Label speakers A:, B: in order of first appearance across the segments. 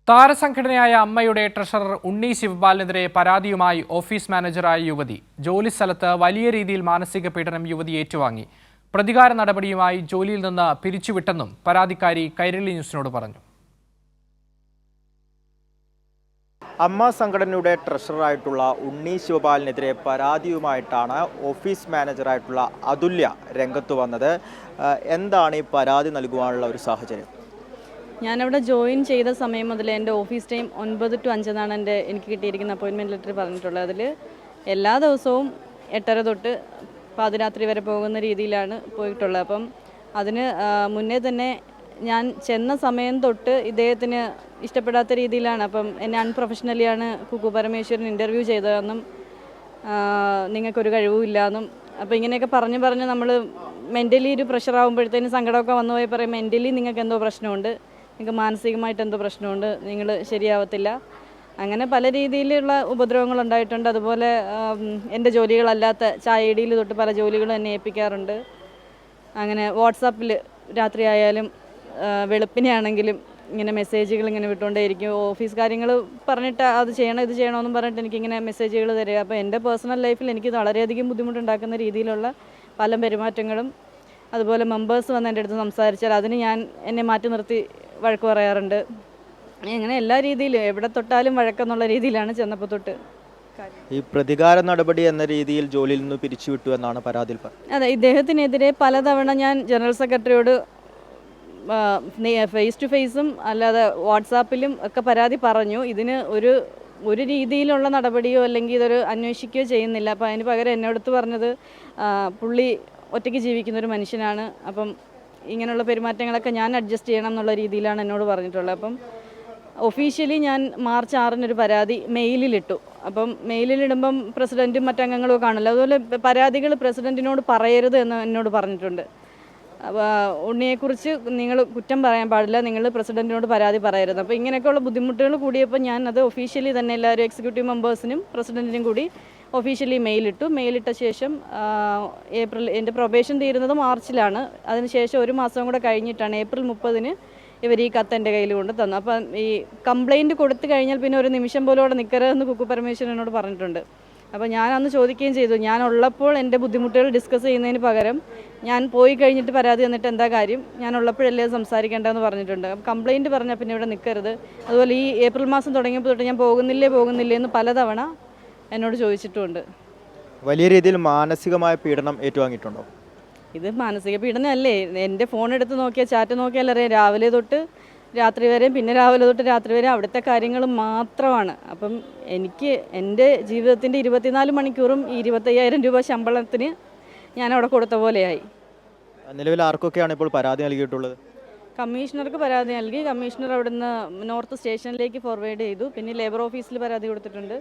A: താരസംഘടനയായ അമ്മയുടെ ട്രഷറർ ഉണ്ണി ശിവപാലിനെതിരെ പരാതിയുമായി ഓഫീസ് മാനേജറായ യുവതി. ജോലിസ്ഥലത്ത് വലിയ രീതിയിൽ മാനസിക പീഡനം യുവതി ഏറ്റുവാങ്ങി. പ്രതികാര നടപടിയുമായി ജോലിയിൽ നിന്ന് പിരിച്ചുവിട്ടെന്നും പരാതിക്കാരി കൈരളി ന്യൂസിനോട് പറഞ്ഞു.
B: അമ്മ സംഘടനയുടെ ട്രഷററായിട്ടുള്ള ഉണ്ണി ശിവപാലിനെതിരെ പരാതിയുമായിട്ടാണ് ഓഫീസ് മാനേജറായിട്ടുള്ള അതുല്യ രംഗത്ത് വന്നത്. എന്താണ് ഈ പരാതി നൽകുവാനുള്ള ഒരു സാഹചര്യം?
C: ഞാനവിടെ ജോയിൻ ചെയ്ത സമയം മുതൽ എൻ്റെ ഓഫീസ് ടൈം 9 to 5 എന്നാണ് എനിക്ക് കിട്ടിയിരിക്കുന്ന അപ്പോയിൻമെൻറ്റ് ലെറ്റർ പറഞ്ഞിട്ടുള്ളത്. അതിൽ എല്ലാ ദിവസവും 8:30 തൊട്ട് പാതിരാത്രി വരെ പോകുന്ന രീതിയിലാണ് പോയിട്ടുള്ളത്. അപ്പം അതിന് മുന്നേ തന്നെ ഞാൻ ചെന്ന സമയം തൊട്ട് ഇദ്ദേഹത്തിന് ഇഷ്ടപ്പെടാത്ത രീതിയിലാണ്. അപ്പം എന്നെ അൺപ്രൊഫഷണലിയാണ് കുക്കു പരമേശ്വരൻ ഇൻ്റർവ്യൂ ചെയ്തതെന്നും നിങ്ങൾക്കൊരു കഴിവുമില്ലാന്നും അപ്പോൾ ഇങ്ങനെയൊക്കെ പറഞ്ഞ് നമ്മൾ മെൻ്റലി ഒരു പ്രഷറാകുമ്പോഴത്തേനും സങ്കടമൊക്കെ വന്നു പോയി പറയും, മെൻ്റലി നിങ്ങൾക്ക് എന്തോ പ്രശ്നമുണ്ട്, നിങ്ങൾക്ക് മാനസികമായിട്ട് എന്തോ പ്രശ്നമുണ്ട്, നിങ്ങൾ ശരിയാവത്തില്ല. അങ്ങനെ പല രീതിയിലുള്ള ഉപദ്രവങ്ങൾ ഉണ്ടായിട്ടുണ്ട്. അതുപോലെ എൻ്റെ ജോലികളല്ലാത്ത ചായ ഇടിയിൽ തൊട്ട് പല ജോലികളും എന്നെ ഏൽപ്പിക്കാറുണ്ട്. അങ്ങനെ വാട്സാപ്പിൽ രാത്രി ആയാലും വെളുപ്പിനെ ആണെങ്കിലും ഇങ്ങനെ മെസ്സേജുകൾ ഇങ്ങനെ വിട്ടുകൊണ്ടേയിരിക്കും. ഓഫീസ് കാര്യങ്ങൾ പറഞ്ഞിട്ട് അത് ചെയ്യണം ഇത് ചെയ്യണമെന്നും പറഞ്ഞിട്ട് എനിക്കിങ്ങനെ മെസ്സേജുകൾ തരിക. അപ്പോൾ എൻ്റെ പേഴ്സണൽ ലൈഫിൽ എനിക്ക് വളരെയധികം ബുദ്ധിമുട്ടുണ്ടാക്കുന്ന രീതിയിലുള്ള പല പെരുമാറ്റങ്ങളും, അതുപോലെ മെമ്പേഴ്സ് വന്ന് എൻ്റെ അടുത്ത് സംസാരിച്ചാൽ അതിന് എന്നെ മാറ്റി നിർത്തി വഴക്ക് പറയാറുണ്ട്. അങ്ങനെ എല്ലാ രീതിയിലും എവിടെ തൊട്ടാലും വഴക്കെന്നുള്ള രീതിയിലാണ് ചെന്നപ്പോൾ തൊട്ട്.
B: ഈ പ്രതികാര നടപടി എന്ന രീതിയിൽ ജോലിയിൽ നിന്ന് പിരിച്ചുവിട്ടു എന്നാണ് പരാതിയിൽ പറഞ്ഞത്.
C: അതെ, ഇദ്ദേഹത്തിനെതിരെ പലതവണ ഞാൻ ജനറൽ സെക്രട്ടറിയോട് ഫേസ് ടു ഫേസും അല്ലാതെ വാട്സാപ്പിലും ഒക്കെ പരാതി പറഞ്ഞു. ഇതിന് ഒരു രീതിയിലുള്ള നടപടിയോ അല്ലെങ്കിൽ ഇതൊരു അന്വേഷിക്കുകയോ ചെയ്യുന്നില്ല. അപ്പോൾ അതിന് പകരം എന്നോടത്ത് പറഞ്ഞത് പുള്ളി ഒറ്റയ്ക്ക് ജീവിക്കുന്നൊരു മനുഷ്യനാണ്, അപ്പം ഇങ്ങനെയുള്ള പെരുമാറ്റങ്ങളൊക്കെ ഞാൻ അഡ്ജസ്റ്റ് ചെയ്യണം എന്നുള്ള രീതിയിലാണ് എന്നോട് പറഞ്ഞിട്ടുള്ളത്. അപ്പം ഒഫീഷ്യലി ഞാൻ March 6 പരാതി മെയിലിലിട്ടു. അപ്പം മെയിലിലിടുമ്പം പ്രസിഡൻറ്റും മറ്റംഗങ്ങളും കാണുമല്ലോ, അതുപോലെ പരാതികൾ പ്രസിഡൻറ്റിനോട് പറയരുത് എന്ന് എന്നോട് പറഞ്ഞിട്ടുണ്ട്. ഉണ്ണിയെക്കുറിച്ച് നിങ്ങൾ കുറ്റം പറയാൻ പാടില്ല, നിങ്ങൾ പ്രസിഡൻറ്റിനോട് പരാതി പറയരുത്. അപ്പോൾ ഇങ്ങനെയൊക്കെയുള്ള ബുദ്ധിമുട്ടുകൾ കൂടിയപ്പോൾ ഞാൻ അത് ഒഫീഷ്യലി തന്നെ എല്ലാവരും എക്സിക്യൂട്ടീവ് മെമ്പേഴ്സിനും പ്രസിഡൻറ്റിനും കൂടി ഒഫീഷ്യലി മെയിലിട്ട ശേഷം എൻ്റെ പ്രൊബേഷൻ തീരുന്നത് മാർച്ചിലാണ്. അതിനുശേഷം 1 മാസം കൂടെ കഴിഞ്ഞിട്ടാണ് April 30 ഇവർ ഈ കത്ത് എൻ്റെ കയ്യിൽ കൊണ്ട് തന്നു. അപ്പം ഈ കംപ്ലയിൻറ്റ് കൊടുത്തു കഴിഞ്ഞാൽ പിന്നെ ഒരു നിമിഷം പോലും അവിടെ നിൽക്കരുതെന്ന് കുക്കു പരമേശ്വരൻ എന്നോട് പറഞ്ഞിട്ടുണ്ട്. അപ്പോൾ ഞാൻ അന്ന് ചോദിക്കുകയും ചെയ്തു, ഞാനുള്ളപ്പോൾ എൻ്റെ ബുദ്ധിമുട്ടുകൾ ഡിസ്കസ് ചെയ്യുന്നതിന് പകരം ഞാൻ പോയി കഴിഞ്ഞിട്ട് പരാതി തന്നിട്ട് എന്താ കാര്യം, ഞാനുള്ളപ്പോഴല്ലേ സംസാരിക്കേണ്ടതെന്ന് പറഞ്ഞിട്ടുണ്ട്. കംപ്ലയിൻറ്റ് പറഞ്ഞാൽ പിന്നെ ഇവിടെ നിൽക്കരുത്. അതുപോലെ ഈ April മാസം തുടങ്ങിയപ്പോൾ തൊട്ട് ഞാൻ പോകുന്നില്ലേ എന്ന് പലതവണ എന്നോട് ചോദിച്ചിട്ടുമുണ്ട്.
B: വലിയ രീതിയിൽ മാനസികമായ പീഡനം ഏറ്റുവാങ്ങിയിട്ടുണ്ടോ? ഇത്
C: മാനസിക പീഡനമല്ലേ? എൻ്റെ ഫോൺ എടുത്ത് നോക്കിയാൽ ചാറ്റ് നോക്കിയാൽ അറിയാം, രാവിലെ തൊട്ട് രാത്രി വരെയും പിന്നെ രാവിലെ തൊട്ട് രാത്രി വരെ അവിടുത്തെ കാര്യങ്ങൾ മാത്രമാണ്. അപ്പം എനിക്ക് എൻ്റെ ജീവിതത്തിൻ്റെ 24 മണിക്കൂറും 25,000 രൂപ ശമ്പളത്തിന് ഞാൻ അവിടെ കൊടുത്ത പോലെയായി.
B: നിലവിൽ ആർക്കൊക്കെയാണ് ഇപ്പോൾ പരാതി നൽകിയിട്ടുള്ളത്?
C: കമ്മീഷണർക്ക് പരാതി നൽകി. കമ്മീഷണർ അവിടുന്ന് നോർത്ത് സ്റ്റേഷനിലേക്ക് ഫോർവേഡ് ചെയ്തു. പിന്നെ ലേബർ ഓഫീസിൽ പരാതി കൊടുത്തിട്ടുണ്ട്.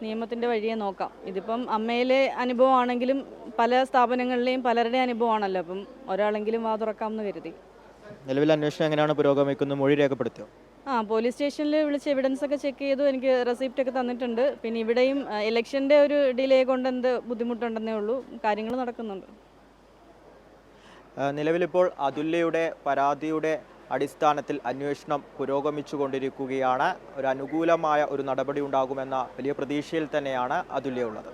C: നിയമത്തിൻ്റെ വഴിയെ നോക്കാം. ഇതിപ്പം അമ്മയിലെ അനുഭവമാണെങ്കിലും പല സ്ഥാപനങ്ങളിലെയും പലരുടെ അനുഭവമാണല്ലോ. അപ്പം ഒരാളെങ്കിലും വാ തുറക്കാമെന്ന് കരുതി.
B: നിലവിൽ അന്വേഷണം എങ്ങനെയാണ് പുരോഗമിക്കുന്നത്? മൊഴി രേഖപ്പെടുത്തിയോ?
C: പോലീസ് സ്റ്റേഷനിൽ വിളിച്ച് എവിഡൻസ് ഒക്കെ ചെക്ക് ചെയ്തു. എനിക്ക് റെസിപ്റ്റ് ഒക്കെ തന്നിട്ടുണ്ട്. പിന്നെ ഇവിടെയും ഇലക്ഷൻ്റെ ഒരു ഡിലേ കൊണ്ട് എന്ത് ബുദ്ധിമുട്ടുണ്ടെന്നേ ഉള്ളൂ. കാര്യങ്ങൾ നടക്കുന്നുണ്ട്.
B: നിലവിലിപ്പോൾ അതുല്യയുടെ പരാതിയുടെ അടിസ്ഥാനത്തിൽ അന്വേഷണം പുരോഗമിച്ചുകൊണ്ടിരിക്കുകയാണ്. ഒരു അനുകൂലമായ ഒരു നടപടി ഉണ്ടാകുമെന്ന വലിയ പ്രതീക്ഷയിൽ തന്നെയാണ് അതുല്യ ഉള്ളത്.